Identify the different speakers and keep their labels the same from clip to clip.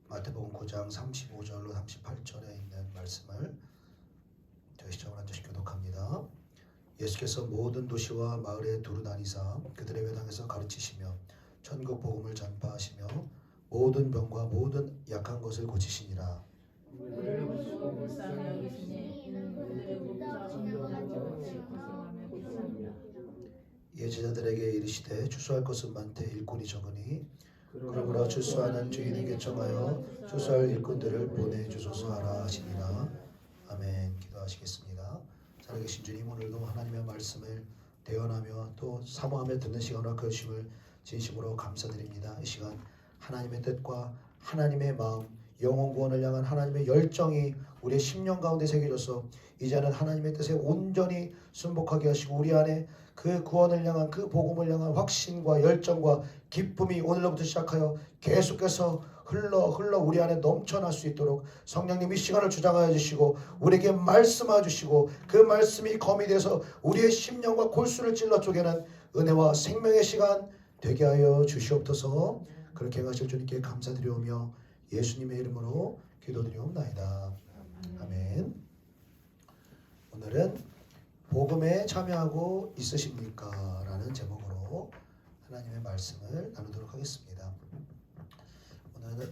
Speaker 1: 마태복음 9장 35절로 38절에 있는 말씀을 저희 시청을 한 절씩 교독합니다. 예수께서 모든 도시와 마을에 두루 다니사 그들의 회당에서 가르치시며 천국 복음을 전파하시며 모든 병과 모든 약한 것을 고치시니라.
Speaker 2: 우리를 보시고 불쌍히 여기시니 이는 그들의 목자 전도하는 것 같이 고생하며 기도합니다.
Speaker 1: 예, 제자들에게 이르시되 추수할 것은 많되 일꾼이 적으니 그러므로 추수하는 주인에게 청하여 추수할 일꾼들을 보내주소서 하라 하시니라. 아멘. 기도하시겠습니다. 살아계신 주님, 오늘도 하나님의 말씀을 대언하며 또 사모하며 듣는 시간과 그 주심을 진심으로 감사드립니다. 이 시간 하나님의 뜻과 하나님의 마음, 영혼 구원을 향한 하나님의 열정이 우리의 심령 가운데 새겨져서 이제는 하나님의 뜻에 온전히 순복하게 하시고 우리 안에 그 구원을 향한 그 복음을 향한 확신과 열정과 기쁨이 오늘로부터 시작하여 계속해서 흘러 우리 안에 넘쳐날 수 있도록 성령님 이 시간을 주장하여 주시고 우리에게 말씀하여 주시고 그 말씀이 검이 돼서 우리의 심령과 골수를 찔러 쪼개는 은혜와 생명의 시간 되게 하여 주시옵소서. 그렇게 하실 주님께 감사드리오며 예수님의 이름으로 기도드리옵나이다. 아멘. 오늘은 복음에 참여하고 있으십니까? 라는 제목으로 하나님의 말씀을 나누도록 하겠습니다.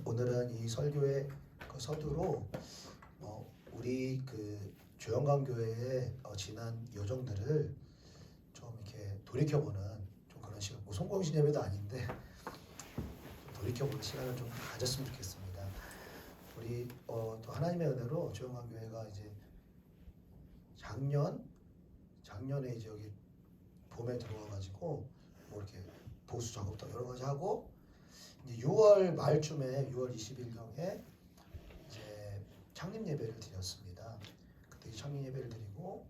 Speaker 1: 오늘은 이 설교의 그 서두로 우리 그 조영광교회의 지난 여정들을 좀 이렇게 돌이켜보는 좀 그런 시간, 뭐 송공신 예배도 아닌데 돌이켜보는 시간을 좀 가졌으면 좋겠습니다. 우리 또 하나님의 은혜로 조영광교회가 이제 작년에 이제 여기 봄에 들어와가지고 뭐 이렇게 보수 작업도 여러 가지 하고 이제 6월 말쯤에 6월 20일경에 이제 창립 예배를 드렸습니다. 그때 창립 예배를 드리고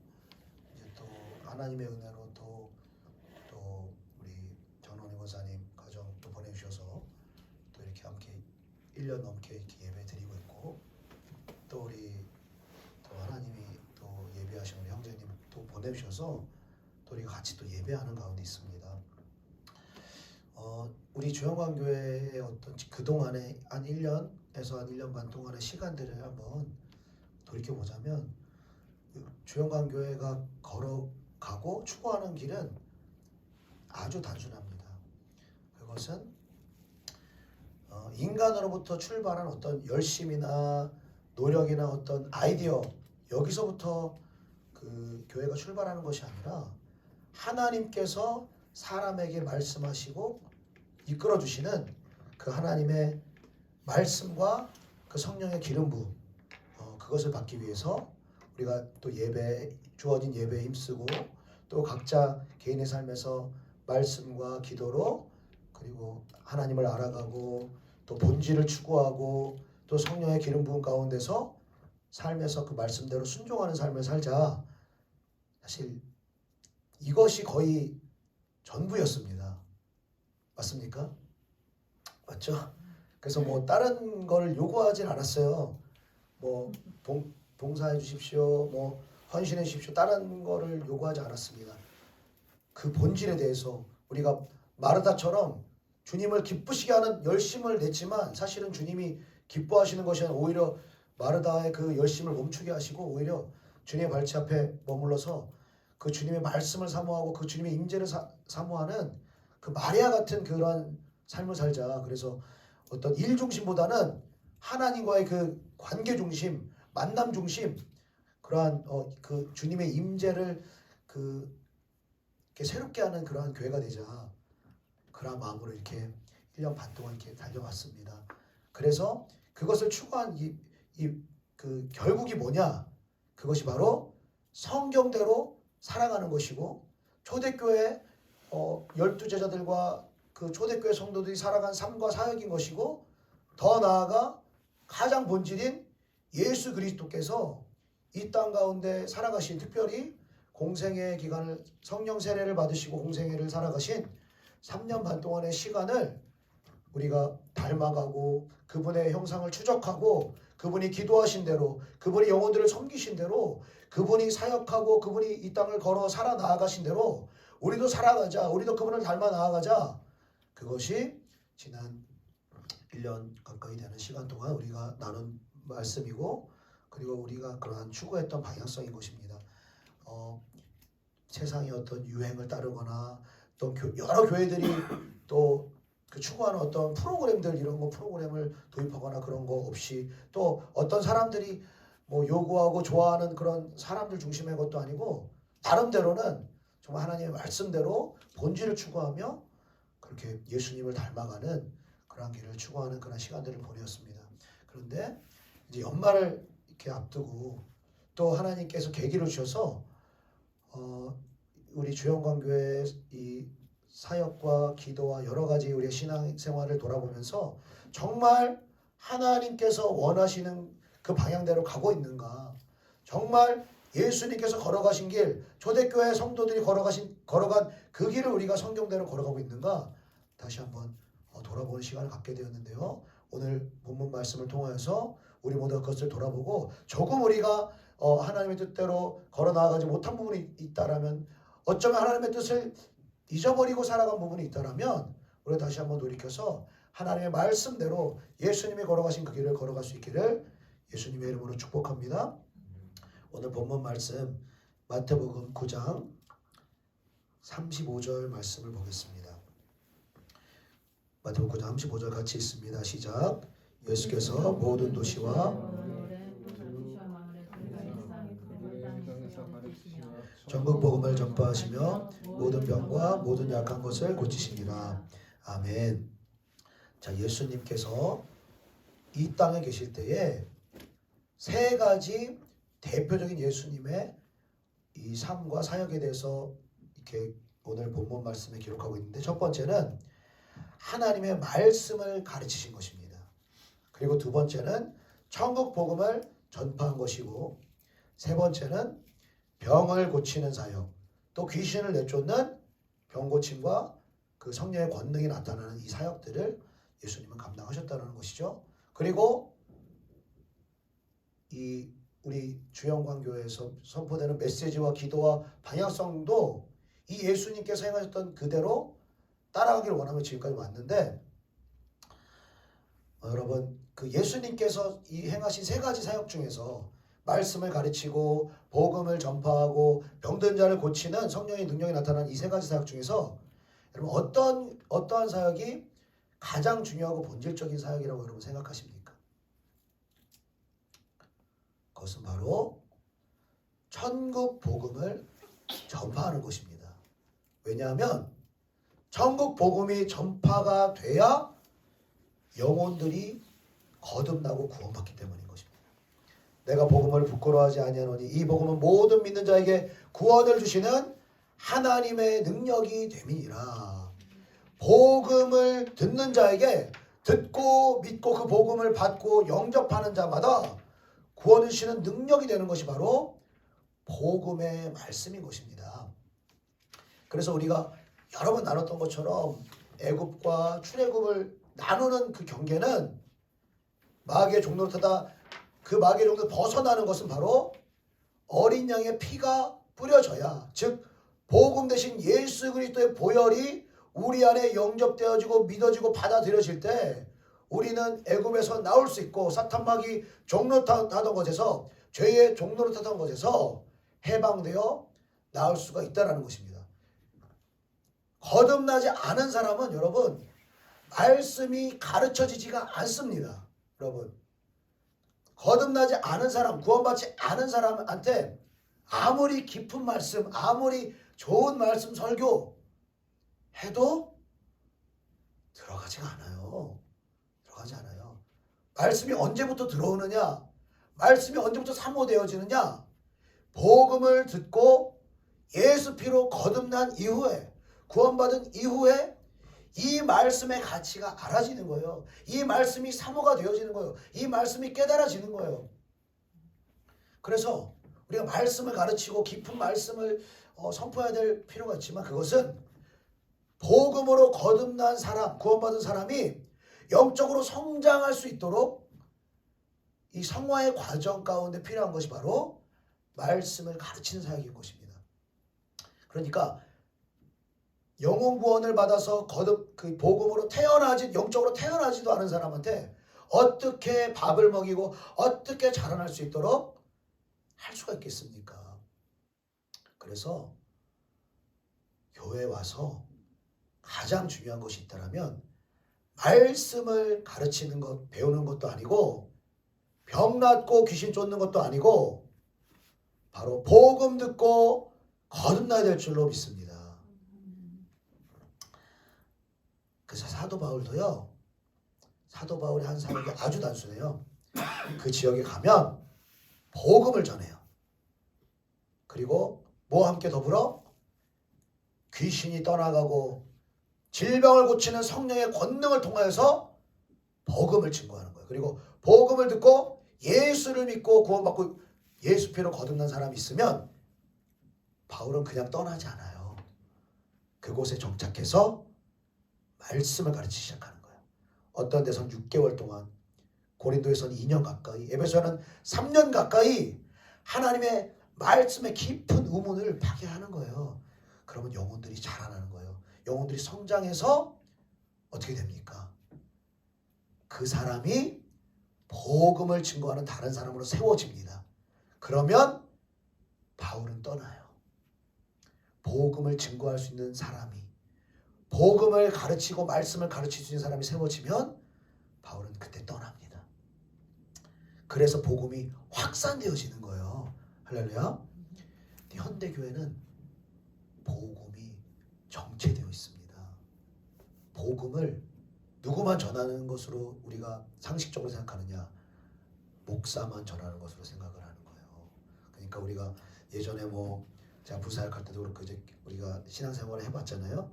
Speaker 1: 이제 또 하나님의 은혜로 또 우리 전원희 권사님 가정 또 보내주셔서 또 이렇게 함께 1년 넘게 이렇게 예배 드리고 있고 또 우리 또 하나님이 또 예배하신 우리 형제님 또 보내주셔서 또 우리가 같이 또 예배하는 가운데 있습니다. 우리 조영광교회의 어떤 그동안에 한 1년에서 한 1년 반 동안의 시간들을 한번 돌이켜보자면 조영광교회가 걸어가고 추구하는 길은 아주 단순합니다. 그것은 인간으로부터 출발한 어떤 열심이나 노력이나 어떤 아이디어 여기서부터 그 교회가 출발하는 것이 아니라 하나님께서 사람에게 말씀하시고 이끌어 주시는 그 하나님의 말씀과 그 성령의 기름 부음 그것을 받기 위해서 우리가 또 주어진 예배에 힘쓰고 또 각자 개인의 삶에서 말씀과 기도로 그리고 하나님을 알아가고 또 본질을 추구하고 또 성령의 기름 부음 가운데서 삶에서 그 말씀대로 순종하는 삶을 살자. 사실 이것이 거의 전부였습니다. 맞습니까? 맞죠? 그래서 뭐 다른 거를 요구하진 않았어요. 뭐 봉사해 주십시오, 뭐 헌신해 주십시오. 다른 거를 요구하지 않았습니다. 그 본질에 대해서 우리가 마르다처럼 주님을 기쁘시게 하는 열심을 냈지만 사실은 주님이 기뻐하시는 것이 아니라 오히려 마르다의 그 열심을 멈추게 하시고 오히려 주님의 발치 앞에 머물러서 그 주님의 말씀을 사모하고 그 주님의 임재를 사모하는 그 마리아 같은 그런 삶을 살자. 그래서 어떤 일 중심보다는 하나님과의 그 관계 중심, 만남 중심, 그러한 그 주님의 임재를 이렇게 새롭게 하는 그러한 교회가 되자. 그러한 마음으로 이렇게 1년 반 동안 이렇게 달려왔습니다. 그래서 그것을 추구한 그 결국이 뭐냐? 그것이 바로 성경대로 살아가는 것이고 초대교회 12제자들과 그 초대교회 성도들이 살아간 삶과 사역인 것이고 더 나아가 가장 본질인 예수 그리스도께서 이 땅 가운데 살아가신 특별히 공생애 기간을 성령 세례를 받으시고 공생애를 살아가신 3년 반 동안의 시간을 우리가 닮아가고 그분의 형상을 추적하고 그분이 기도하신 대로 그분이 영혼들을 섬기신 대로 그분이 사역하고 그분이 이 땅을 걸어 살아나가신 대로 우리도 살아가자. 우리도 그분을 닮아 나아가자. 그것이 지난 1년 가까이 되는 시간 동안 우리가 나눈 말씀이고, 그리고 우리가 그러한 추구했던 방향성인 것입니다. 세상의 어떤 유행을 따르거나 또 여러 교회들이 또 그 추구하는 어떤 프로그램들, 이런 거 프로그램을 도입하거나 그런 거 없이, 또 어떤 사람들이 뭐 요구하고 좋아하는 그런 사람들 중심의 것도 아니고, 나름대로는 정말 하나님의 말씀대로 본질을 추구하며 그렇게 예수님을 닮아가는 그런 길을 추구하는 그런 시간들을 보내었습니다. 그런데 이제 연말을 이렇게 앞두고 또 하나님께서 계기를 주셔서 우리 주영광교회 이 사역과 기도와 여러 가지 우리의 신앙생활을 돌아보면서 정말 하나님께서 원하시는 그 방향대로 가고 있는가, 정말 예수님께서 걸어가신 길, 초대교회 성도들이 걸어간 그 길을 우리가 성경대로 걸어가고 있는가, 다시 한번 돌아보는 시간을 갖게 되었는데요. 오늘 본문 말씀을 통하여서 우리 모두 그것을 돌아보고, 조금 우리가 하나님의 뜻대로 걸어 나아가지 못한 부분이 있다라면, 어쩌면 하나님의 뜻을 잊어버리고 살아간 부분이 있다라면, 우리가 다시 한번 돌이켜서 하나님의 말씀대로 예수님이 걸어가신 그 길을 걸어갈 수 있기를 예수님의 이름으로 축복합니다. 오늘 본문 말씀 마태복음 9장 35절 말씀을 보겠습니다. 마태복음 9장 35절 같이 있습니다. 시작. 예수께서 모든 도시와 전국 복음을 전파하시며 모든 병과 모든 약한 것을 고치시니라. 아멘. 자, 예수님께서 이 땅에 계실 때에 세 가지 대표적인 예수님의 이 삶과 사역에 대해서 이렇게 오늘 본문 말씀에 기록하고 있는데, 첫 번째는 하나님의 말씀을 가르치신 것입니다. 그리고 두 번째는 천국 복음을 전파한 것이고, 세 번째는 병을 고치는 사역, 또 귀신을 내쫓는 병 고침과 그 성령의 권능이 나타나는 이 사역들을 예수님은 감당하셨다는 것이죠. 그리고 이 우리 주영광교회에서 선포되는 메시지와 기도와 방향성도 이 예수님께서 행하셨던 그대로 따라가기를 원하며 지금까지 왔는데, 여러분, 그 예수님께서 이 행하신 세 가지 사역 중에서 말씀을 가르치고 복음을 전파하고 병든 자를 고치는 성령의 능력이 나타나는 이 세 가지 사역 중에서 여러분 어떠한 사역이 가장 중요하고 본질적인 사역이라고 여러분 생각하십니까? 그것은 바로 천국 복음을 전파하는 것입니다. 왜냐하면 천국 복음이 전파가 돼야 영혼들이 거듭나고 구원받기 때문인 것입니다. 내가 복음을 부끄러워하지 아니하노니 이 복음은 모든 믿는 자에게 구원을 주시는 하나님의 능력이 됨이니라. 복음을 듣는 자에게, 듣고 믿고 그 복음을 받고 영접하는 자마다 구원을 주시는 능력이 되는 것이 바로 복음의 말씀인 것입니다. 그래서 우리가 여러 번 나눴던 것처럼 애굽과 출애굽을 나누는 그 경계는 마귀의 종로를 타다 그 마귀의 종로를 벗어나는 것은 바로 어린 양의 피가 뿌려져야, 즉 복음 대신 예수 그리스도의 보혈이 우리 안에 영접되어지고 믿어지고 받아들여질 때 우리는 애굽에서 나올 수 있고, 사탄 마귀 종로 타던 것에서, 죄의 종로를 타던 것에서 해방되어 나올 수가 있다는 것입니다. 거듭나지 않은 사람은 여러분 말씀이 가르쳐지지가 않습니다. 여러분, 거듭나지 않은 사람, 구원받지 않은 사람한테 아무리 깊은 말씀, 아무리 좋은 말씀 설교 해도 들어가지가 않아요. 들어가지 않아요. 말씀이 언제부터 들어오느냐? 말씀이 언제부터 사모되어지느냐? 복음을 듣고 예수 피로 거듭난 이후에, 구원받은 이후에 이 말씀의 가치가 알아지는 거예요. 이 말씀이 사모가 되어지는 거예요. 이 말씀이 깨달아지는 거예요. 그래서 우리가 말씀을 가르치고 깊은 말씀을 선포해야 될 필요가 있지만, 그것은 복음으로 거듭난 사람, 구원받은 사람이 영적으로 성장할 수 있도록 이 성화의 과정 가운데 필요한 것이 바로 말씀을 가르치는 사역인 것입니다. 그러니까 영혼 구원을 받아서 거듭 그 복음으로 영적으로 태어나지도 않은 사람한테 어떻게 밥을 먹이고 어떻게 자라날 수 있도록 할 수가 있겠습니까? 그래서 교회 와서 가장 중요한 것이 있다면 말씀을 가르치는 것, 배우는 것도 아니고 병 낫고 귀신 쫓는 것도 아니고 바로 복음 듣고 거듭나야 될 줄로 믿습니다. 그래서 사도 바울도요. 사도 바울이 한 사역이 아주 단순해요. 그 지역에 가면 복음을 전해요. 그리고 뭐와 함께 더불어 귀신이 떠나가고 질병을 고치는 성령의 권능을 통하여서 복음을 증거하는 거예요. 그리고 복음을 듣고 예수를 믿고 구원받고 예수 피로 거듭난 사람이 있으면 바울은 그냥 떠나지 않아요. 그곳에 정착해서 말씀을 가르치기 시작하는 거예요. 어떤 데선 6개월 동안, 고린도에서는 2년 가까이, 에베소는 3년 가까이 하나님의 말씀의 깊은 의문을 파괴하는 거예요. 그러면 영혼들이 자라나는 거예요. 영혼들이 성장해서 어떻게 됩니까? 그 사람이 복음을 증거하는 다른 사람으로 세워집니다. 그러면 바울은 떠나요. 복음을 증거할 수 있는 사람이, 복음을 가르치고 말씀을 가르칠 수 있는 사람이 세워지면 바울은 그때 떠납니다. 그래서 복음이 확산되어지는 거예요. 할렐루야. 현대교회는 복음이 정체되어 있습니다. 복음을 누구만 전하는 것으로 우리가 상식적으로 생각하느냐? 목사만 전하는 것으로 생각을 하는 거예요. 그러니까 우리가 예전에 제가 부사역 할 때도 그렇고 이제 우리가 신앙생활을 해봤잖아요.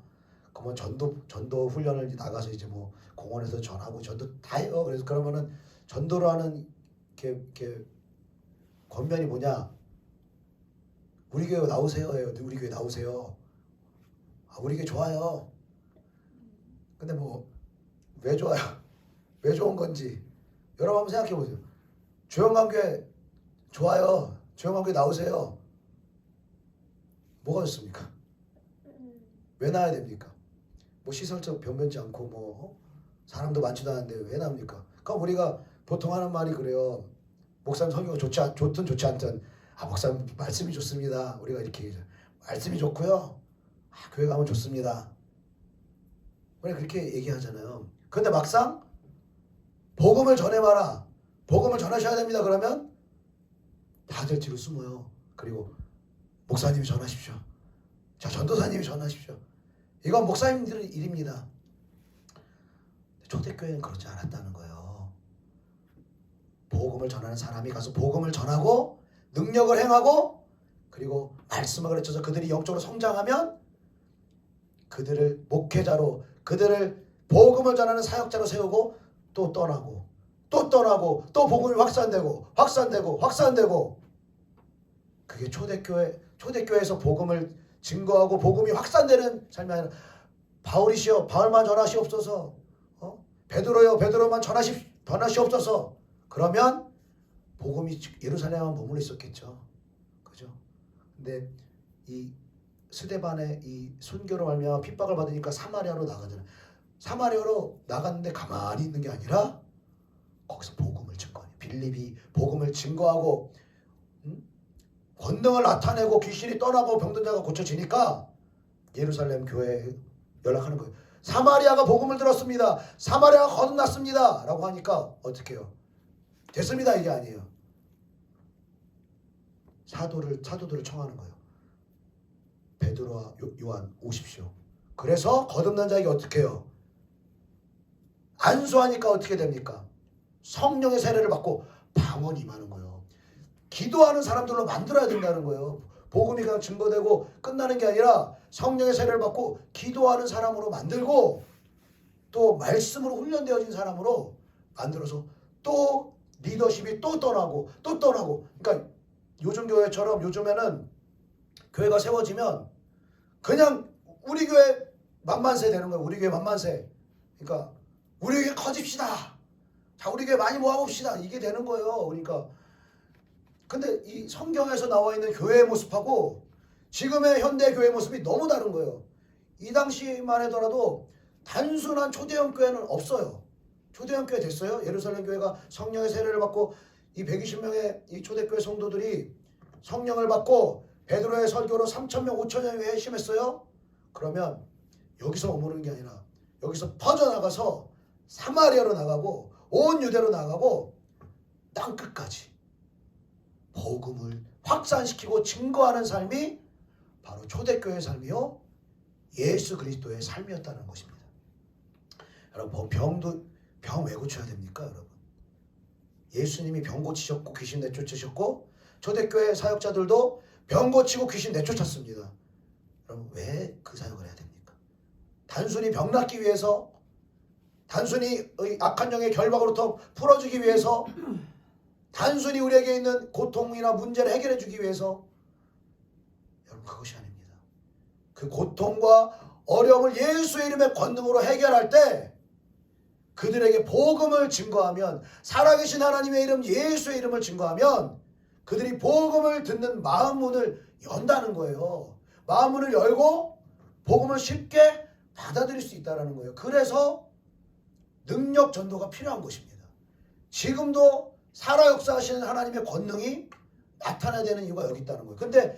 Speaker 1: 그러면 전도 훈련을 나가서 이제 공원에서 전하고 전도 다 해요. 그래서 그러면은 전도를 하는 이렇게 권면이 뭐냐? 우리 교회 나오세요. 우리 교회 나오세요. 우리 교회 좋아요. 근데 왜 좋아요? 왜 좋은 건지 여러분 한번 생각해 보세요. 조영광교회 좋아요. 조영광교회 나오세요. 뭐가 좋습니까? 왜 나와야 됩니까? 시설적 변변치 않고 사람도 많지도 않은데 왜 나옵니까? 그럼 우리가 보통 하는 말이 그래요. 목사님 설교가 좋든 좋지 않든 목사님 말씀이 좋습니다. 우리가 이렇게 얘기하죠. 말씀이 좋고요. 교회 가면 좋습니다. 우리가 그렇게 얘기하잖아요. 그런데 막상 복음을 전해봐라. 복음을 전하셔야 됩니다. 그러면 다들 뒤로 숨어요. 그리고 목사님이 전하십시오. 자, 전도사님이 전하십시오. 이건 목사님들의 일입니다. 초대교회는 그렇지 않았다는 거예요. 복음을 전하는 사람이 가서 복음을 전하고 능력을 행하고 그리고 말씀을 가르쳐서 그들이 영적으로 성장하면 그들을 목회자로, 그들을 복음을 전하는 사역자로 세우고 또 떠나고 또 복음이 확산되고 그게 초대교회에서 복음을 증거하고 복음이 확산되는 삶이 아니라 바울이시여 바울만 전하시옵소서, 베드로여 베드로만 전하시옵소서. 그러면 복음이 예루살렘에만 머물러 있었겠죠. 그죠? 근데 이 스데반의 이 순교로 말미암아 핍박을 받으니까 사마리아로 나가잖아요. 사마리아로 나갔는데 가만히 있는 게 아니라 거기서 복음을 증거해요. 빌립이 복음을 증거하고 권능을 나타내고 귀신이 떠나고 병든 자가 고쳐지니까 예루살렘 교회에 연락하는 거예요. 사마리아가 복음을 들었습니다. 사마리아가 거듭났습니다. 라고 하니까 어떻게 해요? 됐습니다. 이게 아니에요. 사도들을 청하는 거예요. 베드로와 요한 오십시오. 그래서 거듭난 자에게 어떻게 해요? 안수하니까 어떻게 됩니까? 성령의 세례를 받고 방언이 임하는 거예요. 기도하는 사람들로 만들어야 된다는 거예요. 복음이 그냥 증거되고 끝나는 게 아니라 성령의 세례를 받고 기도하는 사람으로 만들고 또 말씀으로 훈련되어진 사람으로 만들어서 또 리더십이 또 떠나고 그러니까 요즘 교회처럼 요즘에는 교회가 세워지면 그냥 우리 교회 만만세 되는 거예요. 우리 교회 만만세. 그러니까 우리 교회 커집시다. 자, 우리 교회 많이 모아봅시다. 이게 되는 거예요. 그러니까 근데 이 성경에서 나와 있는 교회의 모습하고 지금의 현대 교회 모습이 너무 다른 거예요. 이 당시만 하더라도 단순한 초대형 교회는 없어요. 초대형 교회 됐어요. 예루살렘 교회가 성령의 세례를 받고 이 120명의 이 초대교회 성도들이 성령을 받고 베드로의 설교로 3,000명, 5,000명이 회심했어요. 그러면 여기서 머무르는 게 아니라 여기서 퍼져나가서 사마리아로 나가고 온 유대로 나가고 땅끝까지 복음을 확산시키고 증거하는 삶이 바로 초대교회의 삶이요 예수 그리스도의 삶이었다는 것입니다. 여러분 병 왜 고쳐야 됩니까? 여러분 예수님이 병 고치셨고 귀신 내쫓으셨고 초대교회 사역자들도 병 고치고 귀신 내쫓았습니다. 여러분 왜 그 사역을 해야 됩니까? 단순히 병 낫기 위해서, 단순히 악한 영의 결박으로부터 풀어주기 위해서, 단순히 우리에게 있는 고통이나 문제를 해결해 주기 위해서. 여러분 그것이 아닙니다. 그 고통과 어려움을 예수의 이름의 권능으로 해결할 때 그들에게 복음을 증거하면, 살아계신 하나님의 이름 예수의 이름을 증거하면 그들이 복음을 듣는 마음문을 연다는 거예요. 마음문을 열고 복음을 쉽게 받아들일 수 있다는 거예요. 그래서 능력 전도가 필요한 것입니다. 지금도 살아 역사하시는 하나님의 권능이 나타나야 되는 이유가 여기 있다는 거예요. 근데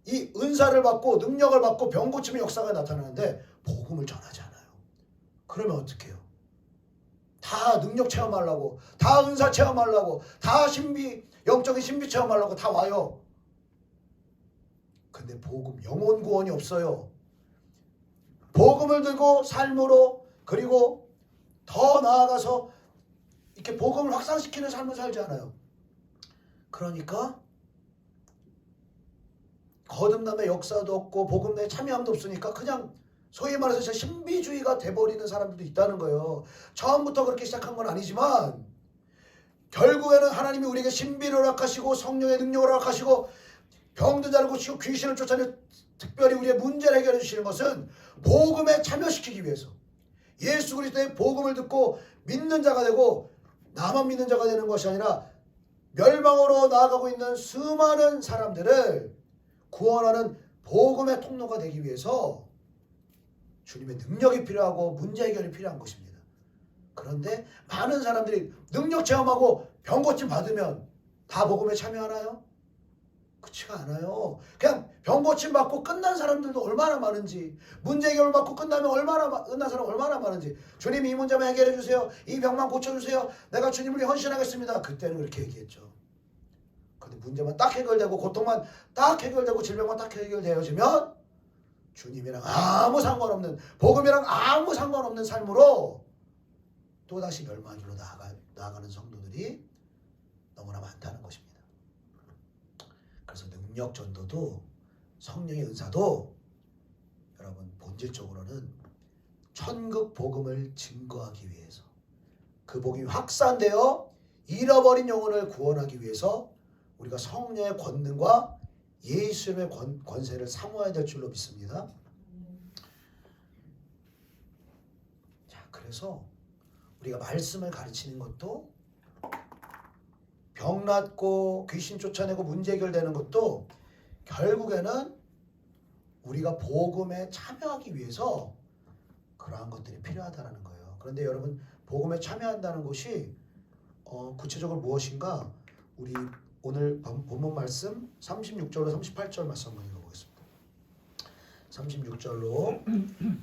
Speaker 1: 이 은사를 받고 능력을 받고 병 고침의 역사가 나타나는데 복음을 전하지 않아요. 그러면 어떻게 해요? 다 능력 체험하려고, 다 은사 체험하려고, 다 영적인 신비 체험하려고 다 와요. 근데 복음, 영혼 구원이 없어요. 복음을 들고 삶으로, 그리고 더 나아가서 이렇게 복음을 확산시키는 삶을 살지 않아요. 그러니까 거듭남의 역사도 없고 복음 내에 참여함도 없으니까 그냥 소위 말해서 진짜 신비주의가 돼버리는 사람들도 있다는 거예요. 처음부터 그렇게 시작한 건 아니지만 결국에는 하나님이 우리에게 신비를 허락하시고 성령의 능력을 허락하시고 병든 자를 고치고 귀신을 쫓아내는, 특별히 우리의 문제를 해결해 주시는 것은 복음에 참여시키기 위해서, 예수 그리스도의 복음을 듣고 믿는 자가 되고 나만 믿는 자가 되는 것이 아니라 멸망으로 나아가고 있는 수많은 사람들을 구원하는 복음의 통로가 되기 위해서 주님의 능력이 필요하고 문제 해결이 필요한 것입니다. 그런데 많은 사람들이 능력 체험하고 병 고침 받으면 다 복음에 참여하나요? 그렇지가 않아요. 그냥 병 고침 받고 끝난 사람들도 얼마나 많은지, 문제 해결을 받고 끝나면 끝난 사람 얼마나 많은지, 주님 이 문제만 해결해 주세요, 이 병만 고쳐주세요, 내가 주님을 위해 헌신하겠습니다. 그때는 그렇게 얘기했죠. 근데 문제만 딱 해결되고 고통만 딱 해결되고 질병만 딱 해결되어지면 주님이랑 아무 상관없는, 복음이랑 아무 상관없는 삶으로 또다시 멸망으로 나아가는 성도들이 너무나 많다는 것입니다. 그래서 능력 전도도 성령의 은사도 여러분 본질적으로는 천국 복음을 증거하기 위해서, 그 복음이 확산되어 잃어버린 영혼을 구원하기 위해서 우리가 성령의 권능과 예수님의 권세를 사모해야 될 줄로 믿습니다. 자, 그래서 우리가 말씀을 가르치는 것도, 병 낫고 귀신 쫓아내고 문제 해결되는 것도 결국에는 우리가 복음에 참여하기 위해서 그러한 것들이 필요하다는 거예요. 그런데 여러분, 복음에 참여한다는 것이 구체적으로 무엇인가? 우리 오늘 본문 말씀 36절로 38절 말씀 한번 읽어보겠습니다. 36절로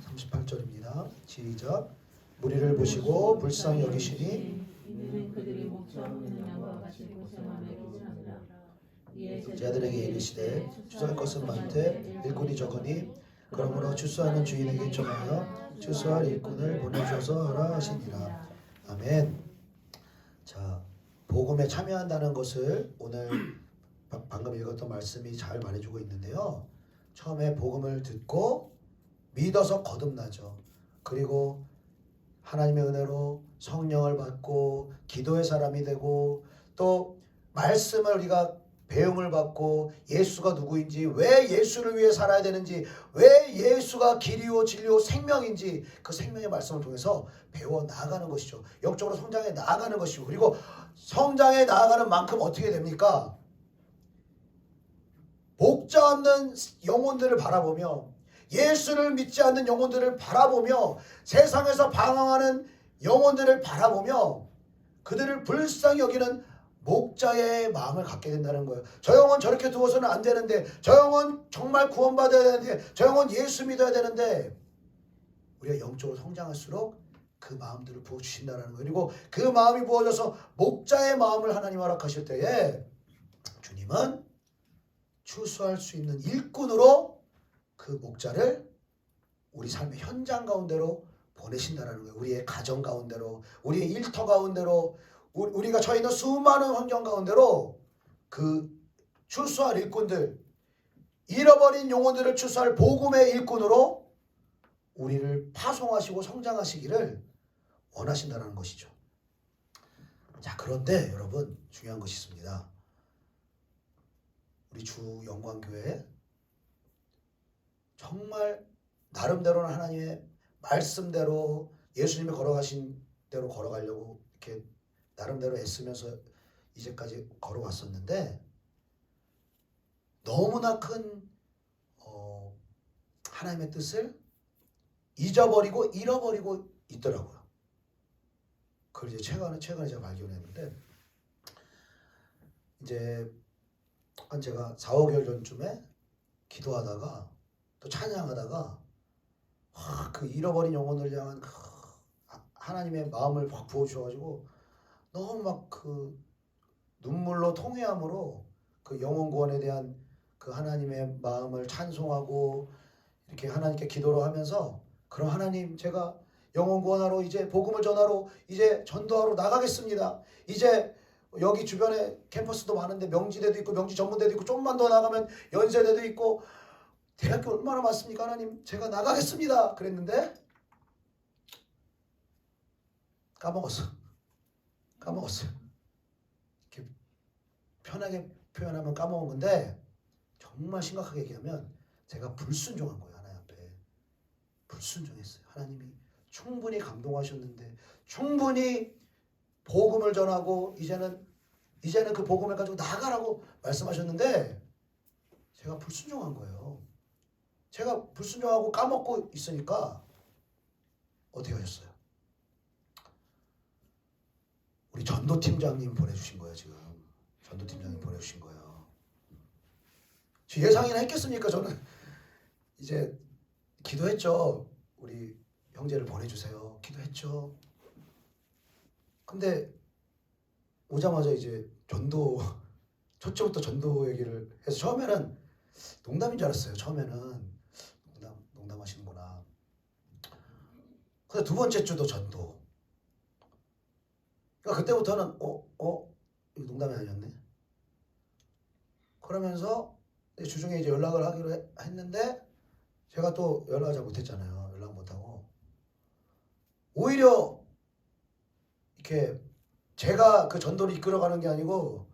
Speaker 1: 38절입니다. 시작. 무리를 보시고 불쌍히 여기시니
Speaker 2: 이는 그들이 목자 없는 양과 같이 고생하며 귀찮으라.
Speaker 1: 제자들에게 이르시되 주소할 것은 많되 일꾼이 적으니 그러므로 주소하는 주인에게 청하여 주소할 일꾼을 보내주셔서 하라 하시니라. 아멘. 자, 복음에 참여한다는 것을 오늘 방금 읽었던 말씀이 잘 말해주고 있는데요. 처음에 복음을 듣고 믿어서 거듭나죠. 그리고 하나님의 은혜로 성령을 받고 기도의 사람이 되고, 또 말씀을 우리가 배움을 받고 예수가 누구인지, 왜 예수를 위해 살아야 되는지, 왜 예수가 길이요 진리요 생명인지 그 생명의 말씀을 통해서 배워 나아가는 것이죠. 영적으로 성장해 나아가는 것이고, 그리고 성장해 나아가는 만큼 어떻게 됩니까? 목자 없는 영혼들을 바라보며 예수를 믿지 않는 영혼들을 바라보며 세상에서 방황하는 영혼들을 바라보며 그들을 불쌍히 여기는 목자의 마음을 갖게 된다는 거예요. 저 영혼 저렇게 두어서는 안 되는데, 저 영혼 정말 구원받아야 되는데, 저 영혼 예수 믿어야 되는데, 우리가 영적으로 성장할수록 그 마음들을 부어주신다는 거예요. 그리고 그 마음이 부어져서 목자의 마음을 하나님 허락하실 때에 주님은 추수할 수 있는 일꾼으로 그 목자를 우리 삶의 현장 가운데로 보내신다는 거예요. 우리의 가정 가운데로, 우리의 일터 가운데로, 우리가 처해 있는 수많은 환경 가운데로 그 추수할 일꾼들, 잃어버린 영혼들을 추수할 복음의 일꾼으로 우리를 파송하시고 성장하시기를 원하신다는 것이죠. 자, 그런데 여러분 중요한 것이 있습니다. 우리 주 영광교회 정말 나름대로는 하나님의 말씀대로 예수님이 걸어가신 대로 걸어가려고 이렇게 나름대로 애쓰면서 이제까지 걸어왔었는데 너무나 큰 하나님의 뜻을 잊어버리고 잃어버리고 있더라고요. 그걸 이제 최근에 제가 발견했는데, 이제 한 제가 4, 5개월 전쯤에 기도하다가 또 찬양하다가 그 잃어버린 영혼을 향한 하나님의 마음을 확 부어주셔가지고 너무 막 그 눈물로 통회함으로 그 영혼 구원에 대한 그 하나님의 마음을 찬송하고 이렇게 하나님께 기도를 하면서, 그럼 하나님 제가 영혼 구원하러 이제 복음을 전하러 이제 전도하러 나가겠습니다. 이제 여기 주변에 캠퍼스도 많은데 명지대도 있고 명지 전문대도 있고 좀만 더 나가면 연세대도 있고 대학교 얼마나 많습니까? 하나님 제가 나가겠습니다. 그랬는데 까먹었어요. 이렇게 편하게 표현하면 까먹은 건데 정말 심각하게 얘기하면 제가 불순종한 거예요. 하나님 앞에 불순종했어요. 하나님이 충분히 감동하셨는데, 충분히 복음을 전하고 이제는 그 복음을 가지고 나가라고 말씀하셨는데 제가 불순종한 거예요. 제가 불순종하고 까먹고 있으니까 어떻게 하셨어요? 우리 전도팀장님 보내주신 거예요. 지금 전도팀장님 보내주신 거예요. 예상이나 했겠습니까? 저는 이제 기도했죠. 우리 형제를 보내주세요. 기도했죠. 근데 오자마자 이제 전도, 첫째부터 전도 얘기를 해서 처음에는 농담인 줄 알았어요. 처음에는 농담하시는구나. 근데 두 번째 주도 전도. 그러니까 그때부터는 이거 농담이 아니었네. 그러면서 주중에 이제 연락을 하기로 했는데 제가 또 연락을 잘 못했잖아요. 연락 못하고 오히려 이렇게 제가 그 전도를 이끌어가는 게 아니고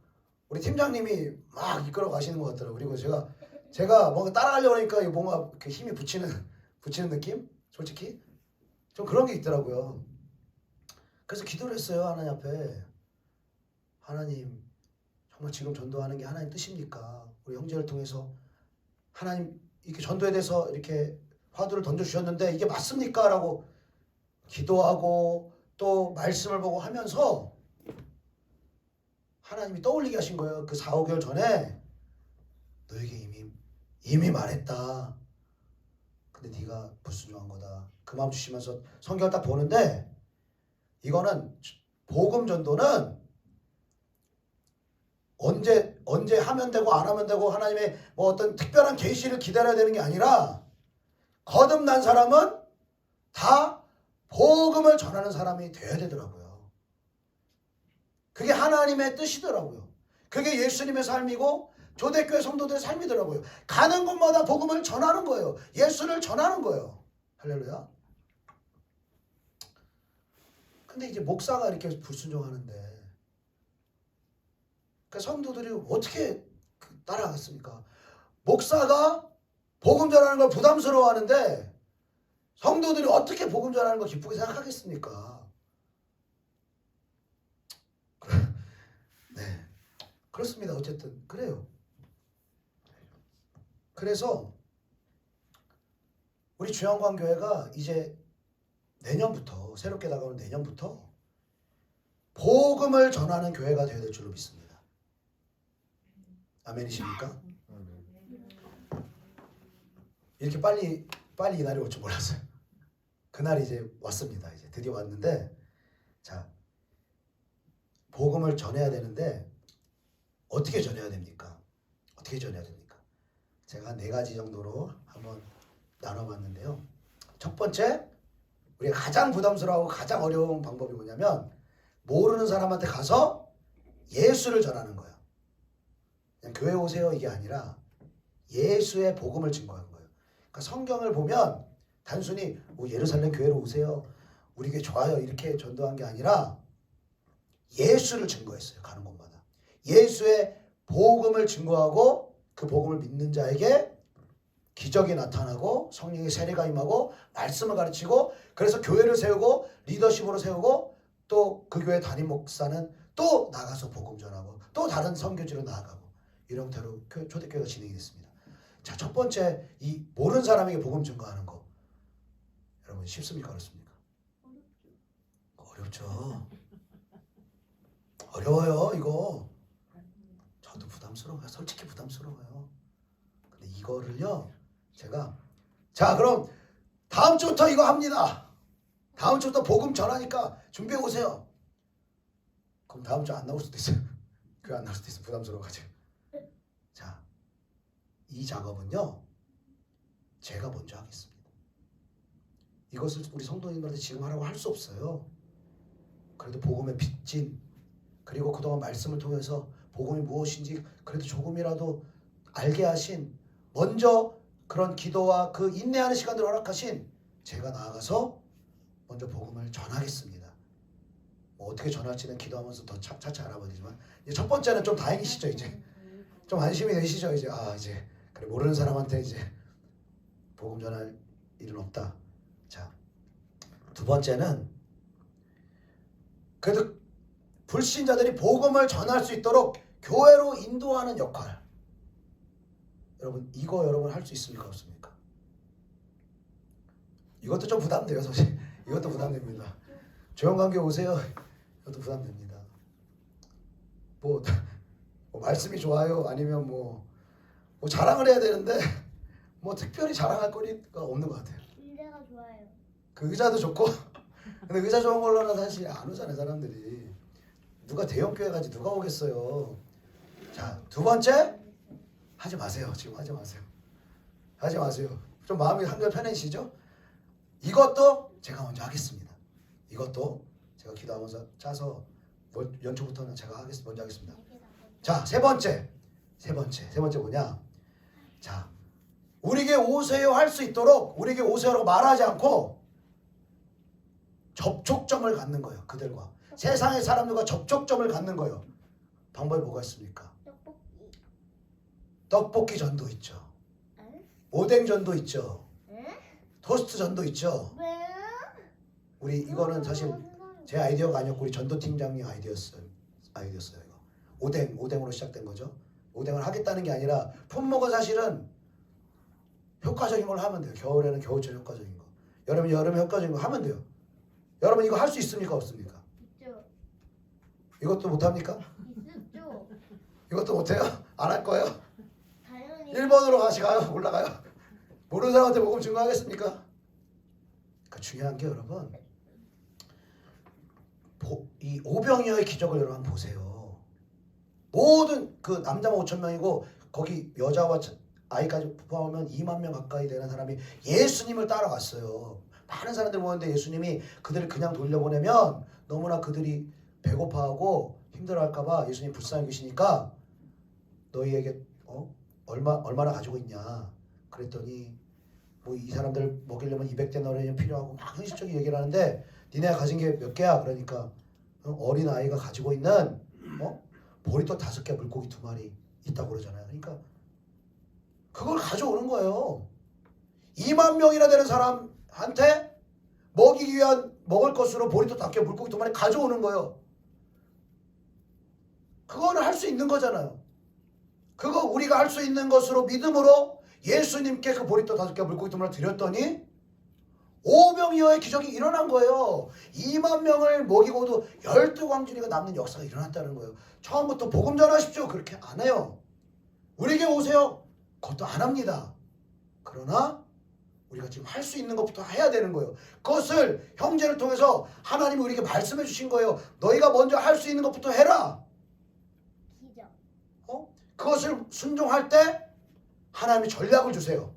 Speaker 1: 우리 팀장님이 막 이끌어 가시는 것 같더라고요. 그리고 제가 뭔가 따라가려고 하니까 뭔가 그 힘이 붙이는 느낌? 솔직히 좀 그런 게 있더라고요. 그래서 기도를 했어요. 하나님 앞에. 하나님 정말 지금 전도하는 게 하나님 뜻입니까? 우리 형제를 통해서 하나님 이렇게 전도에 대해서 이렇게 화두를 던져주셨는데 이게 맞습니까? 라고 기도하고 또 말씀을 보고 하면서 하나님이 떠올리게 하신 거예요. 그 4, 5개월 전에 너에게 이미 말했다. 근데 네가 불순종한 거다. 그 마음 주시면서 성경을 딱 보는데, 이거는 복음 전도는 언제 하면 되고 안 하면 되고 하나님의 뭐 어떤 특별한 계시를 기다려야 되는 게 아니라 거듭난 사람은 다 복음을 전하는 사람이 돼야 되더라고요. 그게 하나님의 뜻이더라고요. 그게 예수님의 삶이고 초대교회 성도들의 삶이더라고요. 가는 곳마다 복음을 전하는 거예요. 예수를 전하는 거예요. 할렐루야. 근데 이제 목사가 이렇게 불순종하는데 그 성도들이 어떻게 따라가겠습니까? 목사가 복음 전하는 걸 부담스러워하는데 성도들이 어떻게 복음 전하는 걸 기쁘게 생각하겠습니까? 네, 그렇습니다. 어쨌든 그래요. 그래서 우리 주영광교회가 이제 내년부터 새롭게 다가오는 내년부터 복음을 전하는 교회가 되어야 될 줄로 믿습니다. 아멘이십니까? 이렇게 빨리 이 날이 올 줄 몰랐어요. 그날이 이제 왔습니다. 이제 드디어 왔는데, 자, 복음을 전해야 되는데 어떻게 전해야 됩니까? 어떻게 전해야 됩니까? 제가 4가지 정도로 한번 나눠봤는데요. 첫 번째, 우리가 가장 부담스러워하고 가장 어려운 방법이 뭐냐면 모르는 사람한테 가서 예수를 전하는 거예요. 그냥 교회 오세요 이게 아니라 예수의 복음을 증거하는 거예요. 그러니까 성경을 보면 단순히 예루살렘 교회로 오세요, 우리 교회 좋아요 이렇게 전도한 게 아니라 예수를 증거했어요. 가는 곳마다 예수의 복음을 증거하고 그 복음을 믿는 자에게 기적이 나타나고 성령의 세례가 임하고 말씀을 가르치고, 그래서 교회를 세우고 리더십으로 세우고, 또 그 교회 담임 목사는 또 나가서 복음 전하고 또 다른 선교지로 나아가고, 이런 형태로 초대교회가 진행이 됐습니다. 자, 첫 번째, 이 모르는 사람에게 복음 증거하는 거, 여러분 쉽습니까? 어렵습니까? 어렵죠. 어려워요. 이거 저도 부담스러워요. 솔직히 부담스러워요. 근데 이거를요 제가, 자 그럼 다음 주부터 이거 합니다. 다음 주부터 복음 전하니까 준비해 오세요. 그럼 다음 주 안 나올 수도 있어요. 교회 안 나올 수도 있어요. 부담스러워가지고. 자, 이 작업은요 제가 먼저 하겠습니다. 이것을 우리 성도님들한테 지금 하라고 할 수 없어요. 그래도 복음의 빚진, 그리고 그동안 말씀을 통해서 복음이 무엇인지 그래도 조금이라도 알게 하신, 먼저 그런 기도와 그 인내하는 시간들을 허락하신 제가 나아가서 먼저 복음을 전하겠습니다. 뭐 어떻게 전할지는 기도하면서 더 차차 알아보지만, 이제 첫 번째는 좀 다행이시죠. 이제 좀 안심이 되시죠. 이제 이제 그래, 모르는 사람한테 이제 복음 전할 일은 없다. 자, 두 번째는 그래도 불신자들이 복음을 전할 수 있도록 교회로 인도하는 역할. 여러분 이거 여러분 할 수 있습니까? 없습니까? 이것도 좀 부담돼요. 사실 이것도 부담됩니다. 조영관계 오세요. 이것도 부담됩니다. 뭐 말씀이 좋아요, 아니면 뭐 자랑을 해야 되는데 뭐 특별히 자랑할 거리가 없는 것 같아요.
Speaker 3: 의자가 좋아요.
Speaker 1: 그 의자도 좋고 근데 의자 좋은 걸로는 사실 안 오잖아요. 사람들이 누가 대형교회 가지 누가 오겠어요. 자, 두 번째, 하지 마세요. 지금 하지 마세요. 하지 마세요. 좀 마음이 한결 편해지시죠? 이것도 제가 먼저 하겠습니다. 이것도 제가 기도하면서 짜서 연초부터는 제가 먼저 하겠습니다. 자, 세 번째 뭐냐? 자, 우리에게 오세요 할 수 있도록 우리에게 오세요라고 말하지 않고 접촉점을 갖는 거예요. 그들과 세상의 사람들과 접촉점을 갖는 거예요. 방법이 뭐가 있습니까? 떡볶이 전도 있죠. 오뎅 전도 있죠. 토스트 전도 있죠.
Speaker 3: 왜?
Speaker 1: 우리 이거는 사실 제 아이디어가 아니었고 우리 전도팀장님 아이디어였어요. 이거 오뎅으로 시작된 거죠. 오뎅을 하겠다는 게 아니라 품목은 사실은 효과적인 걸 하면 돼요. 겨울에는 겨울철 효과적인 거, 여름에 여름에 효과적인 거 하면 돼요. 여러분 이거 할 수 있습니까? 없습니까?
Speaker 3: 있죠.
Speaker 1: 이것도 못합니까?
Speaker 3: 있죠.
Speaker 1: 이것도 못해요? 안 할 거예요?
Speaker 3: 당연히.
Speaker 1: 1번으로 가시가요? 올라가요? 모르는 사람한테 복음 증거하겠습니까? 그러니까 중요한 게 여러분, 이 오병이어의 기적을 여러분 보세요. 모든 그 남자만 5,000명이고 거기 여자와 아이까지 포함하면 2만 명 가까이 되는 사람이 예수님을 따라갔어요. 많은 사람들이 모였는데 예수님이 그들을 그냥 돌려보내면 너무나 그들이 배고파하고 힘들어할까봐 예수님 불쌍히 계시니까 너희에게 얼마나 가지고 있냐 그랬더니 뭐 이 사람들 먹이려면 200데나리온이 필요하고 막 현실적인 얘기를 하는데 니네가 가진 게 몇 개야? 그러니까 어린 아이가 가지고 있는 보리떡 5개, 물고기 2마리 있다고 그러잖아요. 그러니까 그걸 가져오는 거예요. 2만 명이나 되는 사람한테 먹이기 위한 먹을 것으로 보리떡 5개, 물고기 2마리 가져오는 거예요. 그거는 할 수 있는 거잖아요. 그거 우리가 할 수 있는 것으로 믿음으로 예수님께 그 보리떡 5개, 물고기 2마리 드렸더니 오병이어의 기적이 일어난 거예요. 2만 명을 먹이고도 12광주리가 남는 역사가 일어났다는 거예요. 처음부터 복음 전하십시오. 그렇게 안 해요. 우리에게 오세요. 그것도 안 합니다. 그러나 우리가 지금 할 수 있는 것부터 해야 되는 거예요. 그것을 형제를 통해서 하나님이 우리에게 말씀해 주신 거예요. 너희가 먼저 할 수 있는 것부터 해라.
Speaker 3: 기적.
Speaker 1: 그것을 순종할 때 하나님이 전략을 주세요.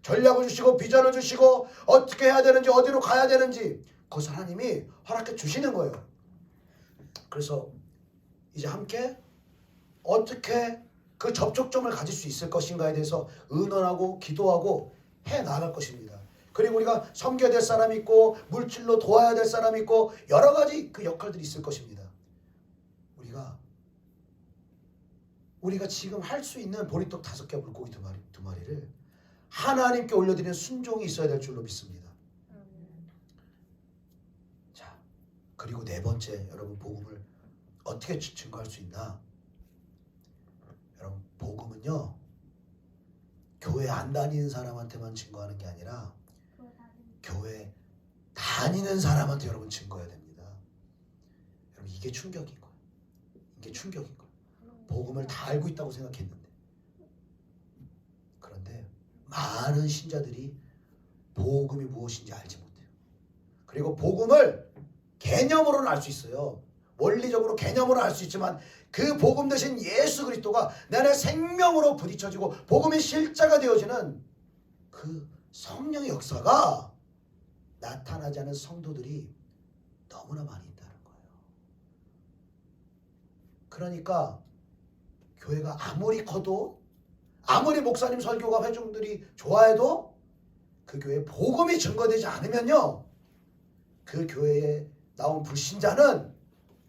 Speaker 1: 전략을 주시고 비전을 주시고 어떻게 해야 되는지 어디로 가야 되는지 그것을 하나님이 허락해 주시는 거예요. 그래서 이제 함께 어떻게 그 접촉점을 가질 수 있을 것인가에 대해서 의논하고 기도하고 해 나갈 것입니다. 그리고 우리가 섬겨야 될 사람이 있고 물질로 도와야 될 사람이 있고 여러 가지 그 역할들이 있을 것입니다. 우리가 지금 할 수 있는 보리떡 5개 물고기 2마리를 하나님께 올려드리는 순종이 있어야 될 줄로 믿습니다. 자, 그리고 4번째, 여러분 복음을 어떻게 증거할 수 있나? 여러분 복음은요, 교회 안 다니는 사람한테만 증거하는 게 아니라 교회 다니는 사람한테 여러분 증거해야 됩니다. 여러분 이게 충격인 거예요. 이게 충격인 거예요. 복음을 다 알고 있다고 생각했는데, 그런데 많은 신자들이 복음이 무엇인지 알지 못해요. 그리고 복음을 개념으로는 알 수 있어요. 원리적으로 개념으로 알 수 있지만 그 복음 대신 예수 그리스도가 내 안에 생명으로 부딪혀지고 복음이 실제가 되어지는 그 성령의 역사가 나타나지 않은 성도들이 너무나 많이 있다는 거예요. 그러니까 교회가 아무리 커도 아무리 목사님 설교가 회중들이 좋아해도 그 교회에 복음이 증거되지 않으면요, 그 교회에 나온 불신자는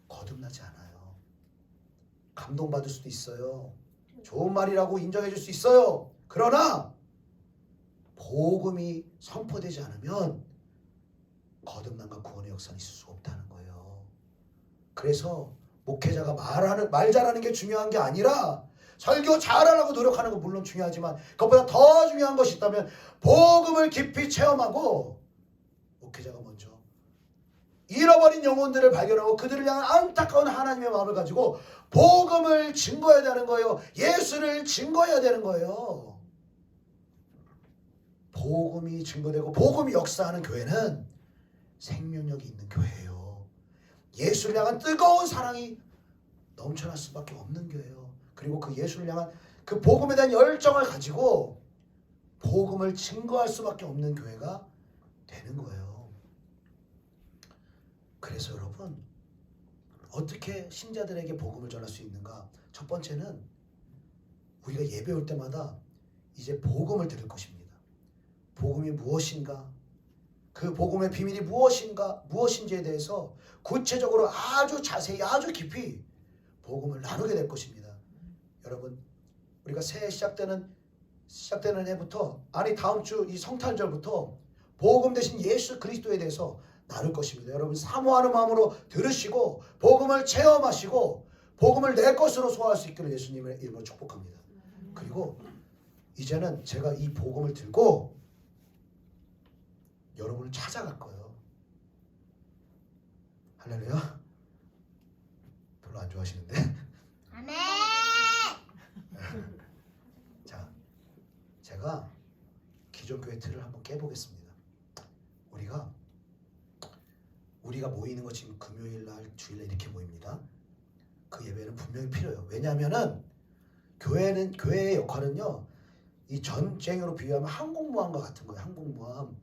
Speaker 1: 거듭나지 않아요. 감동받을 수도 있어요. 좋은 말이라고 인정해 줄 수 있어요. 그러나 복음이 선포되지 않으면 거듭남과 구원의 역사는 있을 수 없다는 거예요. 그래서 목회자가 말 잘하는 게 중요한 게 아니라 설교 잘하려고 노력하는 건 물론 중요하지만 그것보다 더 중요한 것이 있다면 복음을 깊이 체험하고 목회자가 먼저 잃어버린 영혼들을 발견하고 그들을 향한 안타까운 하나님의 마음을 가지고 복음을 증거해야 되는 거예요. 예수를 증거해야 되는 거예요. 복음이 증거되고 복음이 역사하는 교회는 생명력이 있는 교회예요. 예수를 향한 뜨거운 사랑이 넘쳐날 수밖에 없는 교회예요. 그리고 그 예수를 향한 그 복음에 대한 열정을 가지고 복음을 증거할 수밖에 없는 교회가 되는 거예요. 그래서 여러분, 어떻게 신자들에게 복음을 전할 수 있는가? 첫 번째는 우리가 예배 올 때마다 이제 복음을 들을 것입니다. 복음이 무엇인가? 그 복음의 비밀이 무엇인지에 대해서 구체적으로 아주 자세히 아주 깊이 복음을 나누게 될 것입니다. 여러분, 우리가 새해 시작되는 해부터, 아니 다음 주 이 성탄절부터 복음 대신 예수 그리스도에 대해서 나눌 것입니다. 여러분 사모하는 마음으로 들으시고 복음을 체험하시고 복음을 내 것으로 소화할 수 있기를 예수님의 이름으로 축복합니다. 그리고 이제는 제가 이 복음을 들고 여러분을 찾아갈 거예요. 할렐루야. 별로 안 좋아하시는데.
Speaker 3: 아멘.
Speaker 1: 자, 제가 기존 교회 틀을 한번 깨보겠습니다. 우리가 모이는 거 지금 금요일 날, 주일날 이렇게 모입니다. 그 예배는 분명히 필요해요. 왜냐하면은 교회의 역할은요, 이 전쟁으로 비유하면 항공모함과 같은 거예요. 항공모함.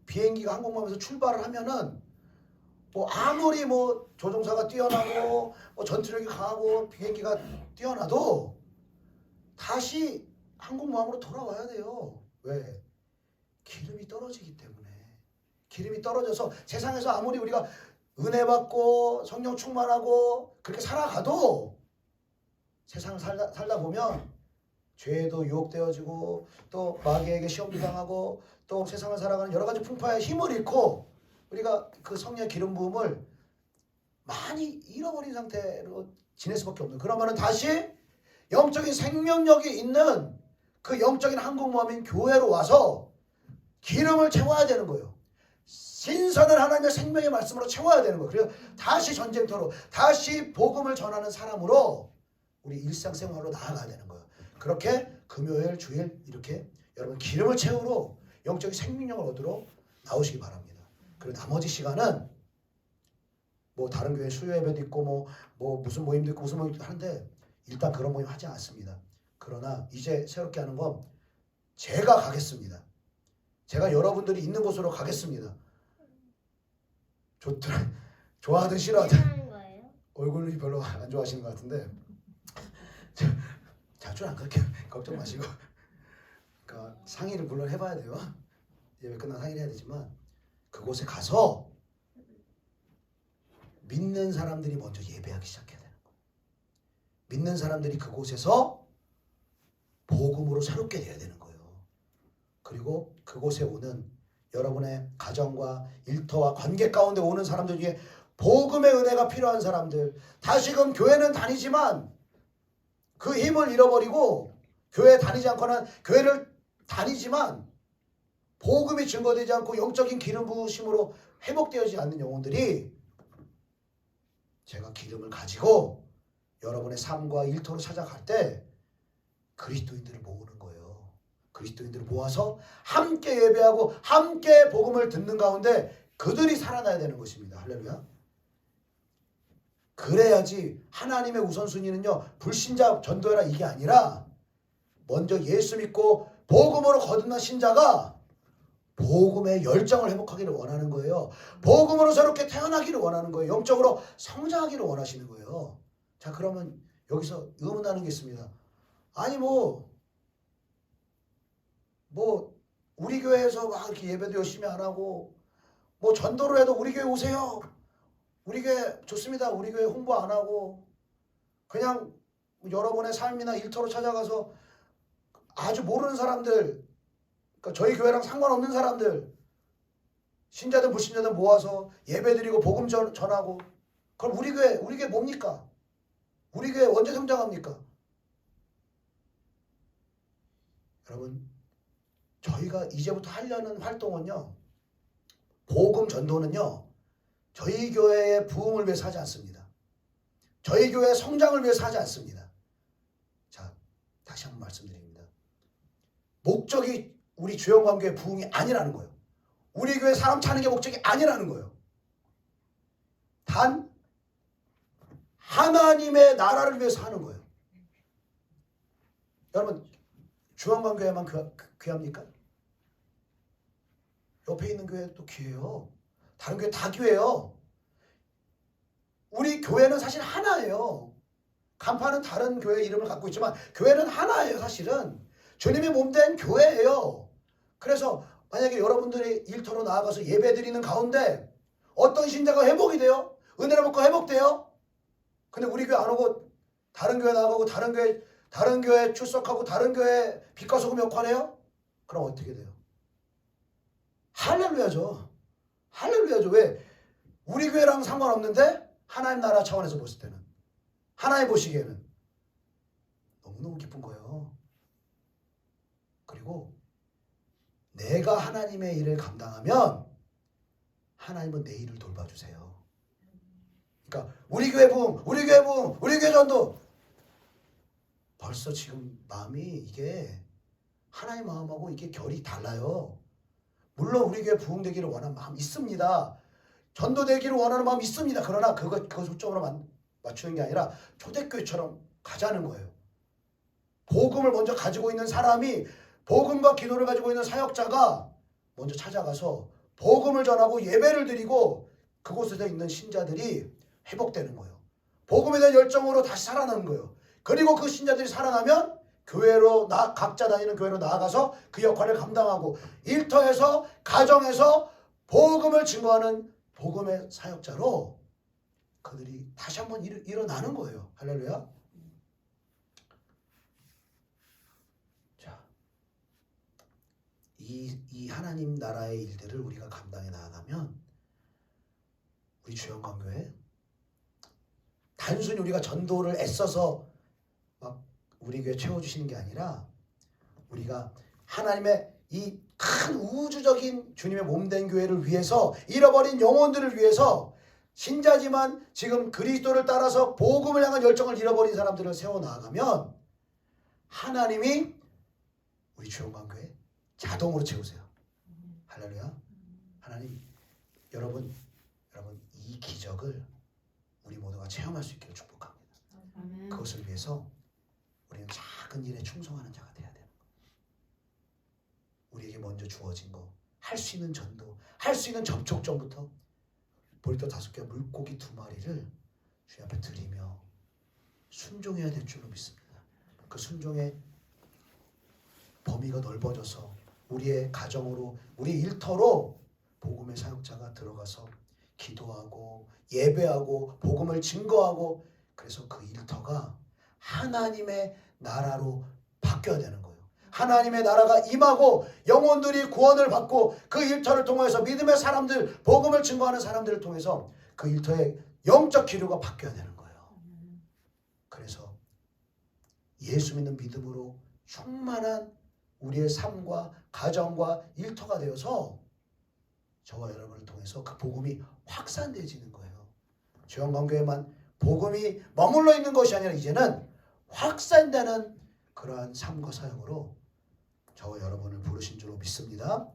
Speaker 1: 비행기가 항공모함에서 출발을 하면은 뭐 아무리 뭐 조종사가 뛰어나고 뭐 전투력이 강하고 비행기가 뛰어나도 다시 항공모함으로 돌아와야 돼요. 왜? 기름이 떨어지기 때문에. 기름이 떨어져서 세상에서 아무리 우리가 은혜 받고 성령 충만하고 그렇게 살아가도 세상을 살다 보면 죄에도 유혹되어지고 또 마귀에게 시험도 당하고 또 세상을 살아가는 여러 가지 풍파에 힘을 잃고 우리가 그 성령의 기름 부음을 많이 잃어버린 상태로 지낼 수밖에 없는, 그러면은 다시 영적인 생명력이 있는 그 영적인 항공모함인 교회로 와서 기름을 채워야 되는 거예요. 신선한 하나님의 생명의 말씀으로 채워야 되는 거예요. 그래서 다시 전쟁터로, 다시 복음을 전하는 사람으로 우리 일상생활로 나아가야 되는 거예요. 그렇게 금요일, 주일 이렇게 여러분 기름을 채우러 영적인 생명력을 얻으러 나오시기 바랍니다. 그리고 나머지 시간은 뭐 다른 교회 수요 예배도 있고 뭐 무슨 모임도 있고 무슨 모임도 하는데 일단 그런 모임 하지 않습니다. 그러나 이제 새롭게 하는 건 제가 가겠습니다. 제가 여러분들이 있는 곳으로 가겠습니다. 좋아하든 싫어하든
Speaker 3: 하는 거예요?
Speaker 1: 얼굴이 별로 안 좋아하시는 것 같은데 자주 안 갈게요. 걱정 마시고. 그러니까 상의를 물론 해봐야 돼요. 예배 끝나고 상의를 해야 되지만 그곳에 가서 믿는 사람들이 먼저 예배하기 시작해야 되는 거예요. 믿는 사람들이 그곳에서 복음으로 새롭게 돼야 되는 거예요. 그리고 그곳에 오는 여러분의 가정과 일터와 관계 가운데 오는 사람들 중에 복음의 은혜가 필요한 사람들, 다시금 교회는 다니지만 그 힘을 잃어버리고 교회 다니지 않거나 교회를 다니지만 복음이 증거되지 않고 영적인 기름 부으심으로 회복되어지지 않는 영혼들이 제가 기름을 가지고 여러분의 삶과 일터로 찾아갈 때 그리스도인들을 모으는 거예요. 그리스도인들을 모아서 함께 예배하고 함께 복음을 듣는 가운데 그들이 살아나야 되는 것입니다. 할렐루야. 그래야지. 하나님의 우선순위는요 불신자 전도해라 이게 아니라 먼저 예수 믿고 복음으로 거듭난 신자가 복음의 열정을 회복하기를 원하는 거예요. 복음으로 새롭게 태어나기를 원하는 거예요. 영적으로 성장하기를 원하시는 거예요. 자, 그러면 여기서 의문하는 게 있습니다. 아니 뭐 우리 교회에서 막 이렇게 예배도 열심히 안 하고 뭐 전도를 해도 우리 교회 오세요. 우리 교회 좋습니다. 우리 교회 홍보 안 하고 그냥 여러분의 삶이나 일터로 찾아가서 아주 모르는 사람들, 그러니까 저희 교회랑 상관없는 사람들, 신자든 불신자든 모아서 예배드리고 복음 전하고, 그럼 우리 교회 뭡니까? 우리 교회 언제 성장합니까? 여러분, 저희가 이제부터 하려는 활동은요, 복음 전도는요, 저희 교회의 부흥을 위해서 하지 않습니다. 저희 교회의 성장을 위해서 하지 않습니다. 자, 다시 한번 말씀드립니다. 목적이 우리 주영광교회 부흥이 아니라는 거예요. 우리 교회 사람 차는 게 목적이 아니라는 거예요. 단 하나님의 나라를 위해서 하는 거예요. 여러분, 주영광교회만 귀합니까? 옆에 있는 교회도 귀해요. 다른 교회 다 귀해요. 우리 교회는 사실 하나예요. 간판은 다른 교회 이름을 갖고 있지만 교회는 하나예요. 사실은 주님의 몸된 교회예요. 그래서 만약에 여러분들이 일터로 나아가서 예배드리는 가운데 어떤 신자가 회복이 돼요? 은혜를 받고 회복돼요? 근데 우리 교회 안 오고 다른 교회 나가고 다른 교회 출석하고 다른 교회 빛과 소금 역할해요? 그럼 어떻게 돼요? 할렐루야죠. 할렐루야죠. 왜? 우리 교회랑 상관없는데 하나님 나라 차원에서 봤을 때는, 하나님 보시기에는 너무너무 기쁜 거예요. 그리고 내가 하나님의 일을 감당하면 하나님은 내 일을 돌봐주세요. 그러니까 우리 교회 부흥, 우리 교회 부흥, 우리 교회 전도, 벌써 지금 마음이 이게 하나님 마음하고 이게 결이 달라요. 물론 우리 교회 부흥되기를 원하는 마음 있습니다. 전도되기를 원하는 마음 있습니다. 그러나 그거 초점으로 맞추는 게 아니라 초대교회처럼 가자는 거예요. 복음을 먼저 가지고 있는 사람이, 복음과 기도를 가지고 있는 사역자가 먼저 찾아가서 복음을 전하고 예배를 드리고 그곳에 있는 신자들이 회복되는 거예요. 복음에 대한 열정으로 다시 살아나는 거예요. 그리고 그 신자들이 살아나면 교회로 각자 다니는 교회로 나아가서 그 역할을 감당하고 일터에서 가정에서 복음을 증거하는 복음의 사역자로 그들이 다시 한번 일어나는 거예요. 할렐루야. 자, 이 하나님 나라의 일들을 우리가 감당해 나가면 우리 주영광교회 단순히 우리가 전도를 애써서 막 우리 교회 채워주시는 게 아니라 우리가 하나님의 이 큰 우주적인 주님의 몸된 교회를 위해서, 잃어버린 영혼들을 위해서, 신자지만 지금 그리스도를 따라서 복음을 향한 열정을 잃어버린 사람들을 세워나가면 하나님이 우리 주영광교회 자동으로 채우세요. 할렐루야. 하나님, 여러분 이 기적을 우리 모두가 체험할 수 있기를 축복합니다.
Speaker 2: 아멘.
Speaker 1: 그것을 위해서 우리는 작은 일에 충성하는 자가 돼야 되는 거예요. 우리에게 먼저 주어진 거, 할 수 있는 전도, 할 수 있는 접촉점부터 보리떡 5개, 물고기 2마리를 주님 앞에 드리며 순종해야 될 줄로 믿습니다. 그 순종의 범위가 넓어져서 우리의 가정으로, 우리 일터로 복음의 사역자가 들어가서 기도하고 예배하고 복음을 증거하고, 그래서 그 일터가 하나님의 나라로 바뀌어야 되는 거예요. 하나님의 나라가 임하고 영혼들이 구원을 받고 그 일터를 통해서 믿음의 사람들, 복음을 증거하는 사람들을 통해서 그 일터의 영적 기류가 바뀌어야 되는 거예요. 그래서 예수 믿는 믿음으로 충만한 우리의 삶과 가정과 일터가 되어서 저와 여러분을 통해서 그 복음이 확산되어지는 거예요. 주영광교회만 복음이 머물러 있는 것이 아니라 이제는 확산되는 그러한 삶과 사역으로 저와 여러분을 부르신 줄로 믿습니다.